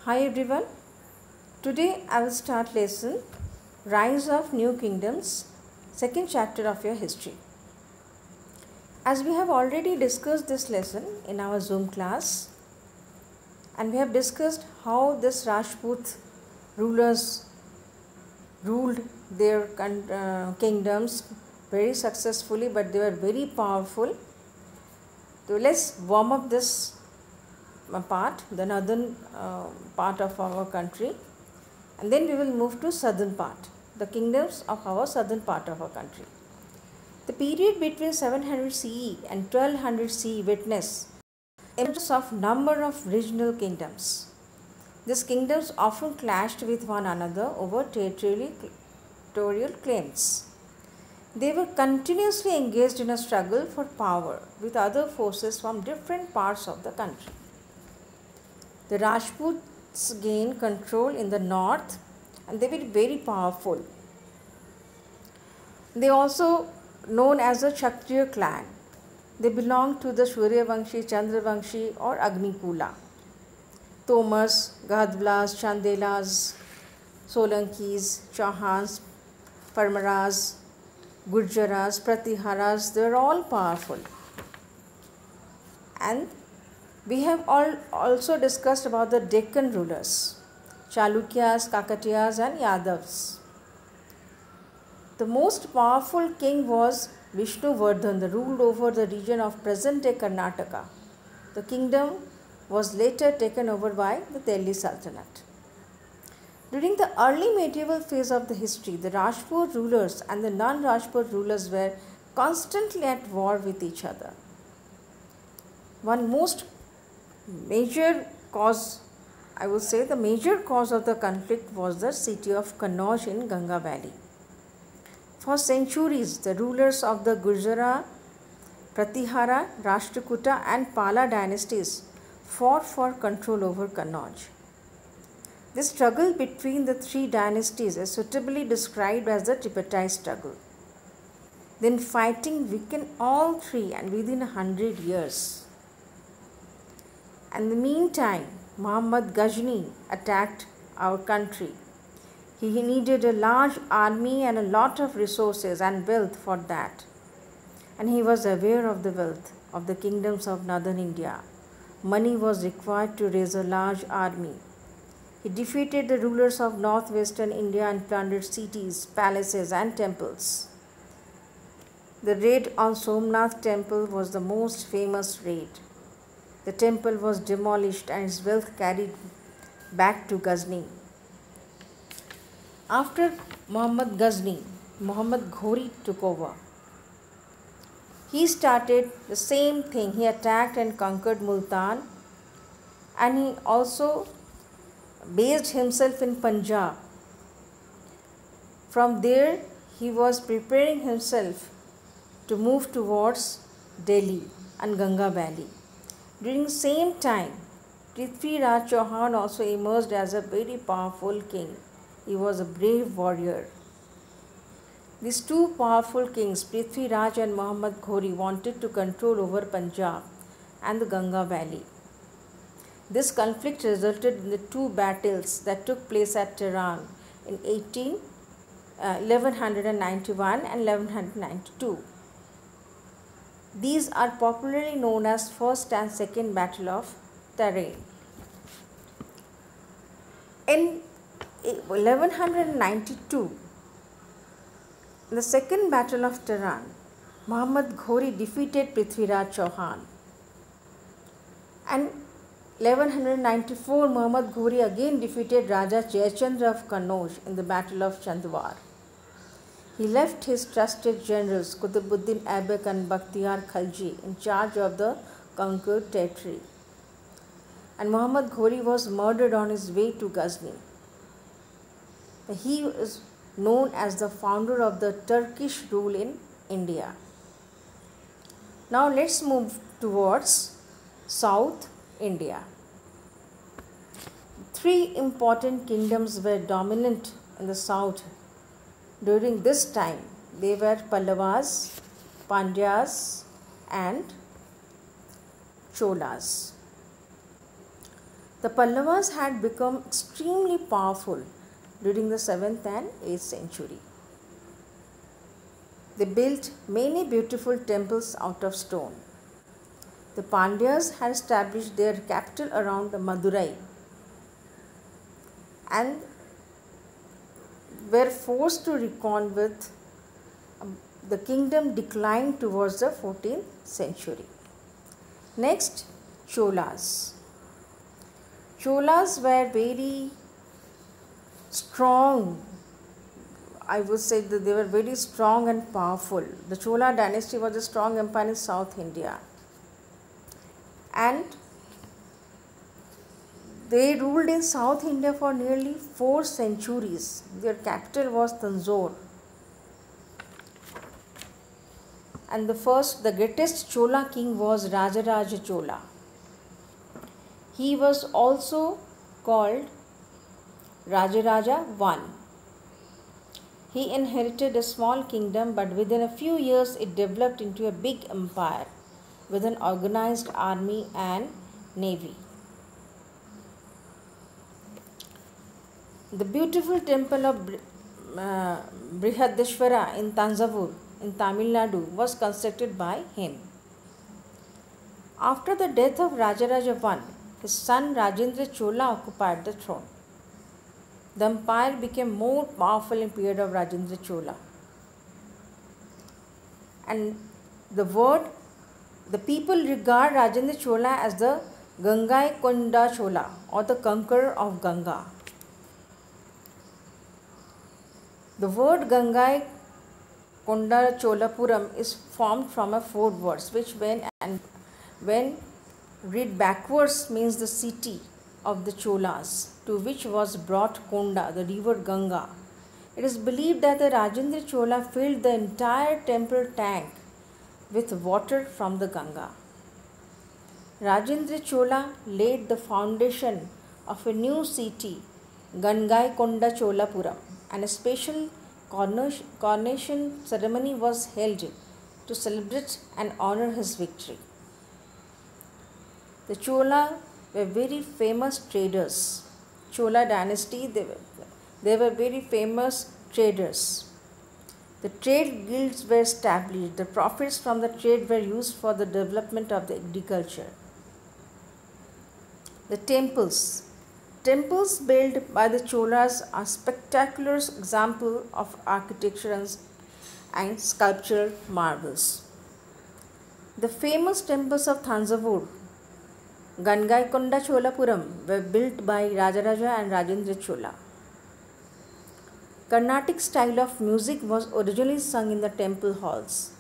Hi everyone. Today I will start lesson Rise of New Kingdoms, second chapter of your history. As we have already discussed this lesson in our Zoom class, and we have discussed how this Rajput rulers ruled their kingdoms very successfully, but they were very powerful. So let's warm up this part, the northern part of our country, and then we will move to southern part, the kingdoms of our southern part of our country. The period between 700 CE and 1200 CE witnessed emergence of number of regional kingdoms. These kingdoms often clashed with one another over territorial claims. They were continuously engaged in a struggle for power with other forces from different parts of the country. The Rajputs gained control in the north and they were very powerful. They also known as a Kshatriya clan. They belonged to the Suryavamshi, Chandravamshi or Agnikula. Tomars, Gadvalas, Chandelas, Solankis, Chauhans, Parmaras, Gurjaras, Pratiharas, they are all powerful. And we have also discussed about the Deccan rulers, Chalukyas, Kakatiyas and Yadavas. The most powerful king was Vishnuvardhan, who ruled over the region of present-day Karnataka. The kingdom was later taken over by the Delhi Sultanate. During the early medieval phase of the history, the Rajput rulers and the non-Rajput rulers were constantly at war with each other. One most major cause, I would say the major cause of the conflict was the city of Kannauj in Ganga Valley. For centuries, the rulers of the Gurjara, Pratihara, Rashtrakuta and Pala dynasties fought for control over Kannauj. This struggle between the three dynasties is suitably described as the Tripartite struggle. Then fighting weakened all three and within 100 years. In the meantime, Muhammad Ghazni attacked our country. He needed a large army and a lot of resources and wealth for that. And he was aware of the wealth of the kingdoms of northern India. Money was required to raise a large army. He defeated the rulers of northwestern India and plundered cities, palaces and temples. The raid on Somnath temple was the most famous raid. The temple was demolished and its wealth carried back to Ghazni. After Muhammad Ghazni, Muhammad Ghori took over. He started the same thing. He attacked and conquered Multan, and he also based himself in Punjab. From there, he was preparing himself to move towards Delhi and Ganga Valley. During the same time, Prithviraj Chauhan also emerged as a very powerful king. He was a brave warrior. These two powerful kings, Prithviraj and Muhammad Ghori, wanted to control over Punjab and the Ganga Valley. This conflict resulted in the two battles that took place at Tehran in 1191 and 1192. These are popularly known as First and Second Battle of Tehran. In 1192, in the Second Battle of Tehran, Muhammad Ghori defeated Prithviraj Chauhan. And 1194, Muhammad Ghori again defeated Raja Jayachandra of Kannauj in the Battle of Chandwar. He left his trusted generals Qutbuddin Aibak and Bakhtiyar Khalji in charge of the conquered territory. And Muhammad Ghori was murdered on his way to Ghazni. He is known as the founder of the Turkish rule in India. Now let's move towards South India. Three important kingdoms were dominant in the south during this time. They were Pallavas, Pandyas and Cholas. The Pallavas had become extremely powerful during the 7th and 8th century. They built many beautiful temples out of stone. The Pandyas had established their capital around Madurai and were forced to reckon with the kingdom declined towards the 14th century. Next, Cholas. Cholas were very strong. I would say that they were very strong and powerful. The Chola dynasty was a strong empire in South India. And they ruled in South India for nearly 4 centuries. Their capital was Tanjore. And the greatest Chola king was Rajaraja Chola. He was also called Rajaraja I. He inherited a small kingdom, but within a few years it developed into a big empire with an organized army and navy. The beautiful temple of Brihadeshwara in Tanjavur in Tamil Nadu was constructed by him. After the death of Rajaraja I, his son Rajendra Chola occupied the throne. The empire became more powerful in the period of Rajendra Chola. And the people regard Rajendra Chola as the Gangaikonda Chola, or the conqueror of Ganga. The word Gangaikonda Cholapuram is formed from 4 words, which when read backwards means the city of the Cholas, to which was brought Konda, the river Ganga. It is believed that the Rajendra Chola filled the entire temple tank with water from the Ganga. Rajendra Chola laid the foundation of a new city, Gangaikonda Cholapuram, and a special coronation ceremony was held to celebrate and honor his victory. The Chola were very famous traders. Chola dynasty, they were very famous traders. The trade guilds were established. The profits from the trade were used for the development of the agriculture. The temples. Temples built by the Cholas are spectacular example of architecture and sculptural marvels. The famous temples of Thanjavur, Gangaikonda Cholapuram, were built by Rajaraja and Rajendra Chola. Carnatic style of music was originally sung in the temple halls.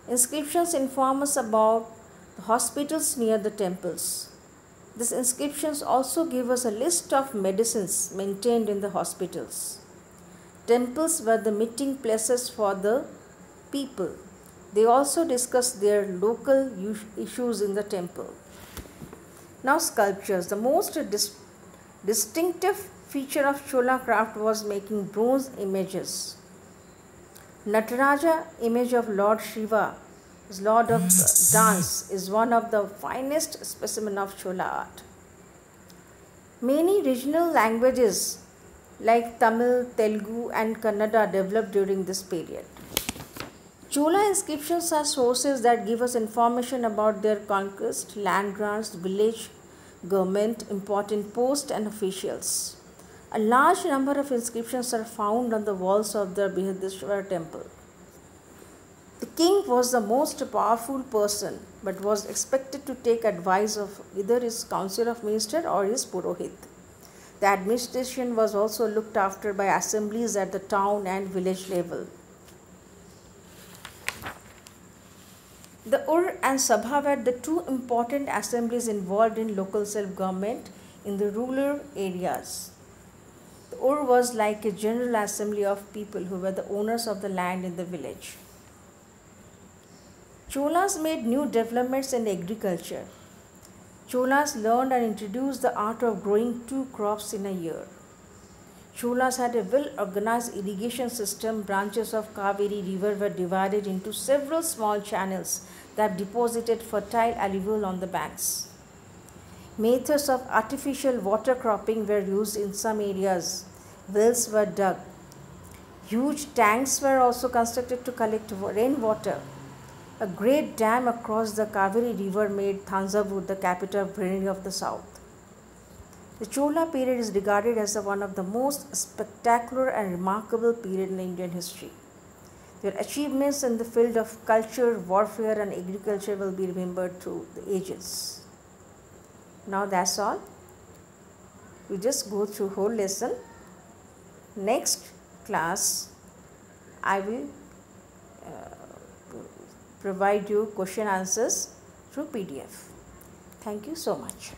Inscriptions inform us about the hospitals near the temples. These inscriptions also give us a list of medicines maintained in the hospitals. Temples were the meeting places for the people. They also discussed their local issues in the temple. Now sculptures. The most distinctive feature of Chola craft was making bronze images. Nataraja image of Lord Shiva, Lord of Dance, is one of the finest specimen of Chola art. Many regional languages like Tamil, Telugu and Kannada developed during this period. Chola inscriptions are sources that give us information about their conquest, land grants, village government, important posts and officials. A large number of inscriptions are found on the walls of the Brihadeshwara temple. The king was the most powerful person but was expected to take advice of either his council of ministers or his purohit. The administration was also looked after by assemblies at the town and village level. The Ur and Sabha were the 2 important assemblies involved in local self-government in the rural areas. The Ur was like a general assembly of people who were the owners of the land in the village. Cholas made new developments in agriculture. Cholas learned and introduced the art of growing 2 crops in a year. Cholas had a well-organized irrigation system. Branches of Kaveri river were divided into several small channels that deposited fertile alluvial on the banks. Methods of artificial water cropping were used in some areas. Wells were dug. Huge tanks were also constructed to collect rainwater. A great dam across the Kaveri river made Thanjavur the capital of Brunei of the south. The Chola period is regarded as one of the most spectacular and remarkable period in Indian history. Their achievements in the field of culture, warfare and agriculture will be remembered through the ages. Now that's all. We just go through whole lesson. Next class I will provide you question answers through PDF. Thank you so much.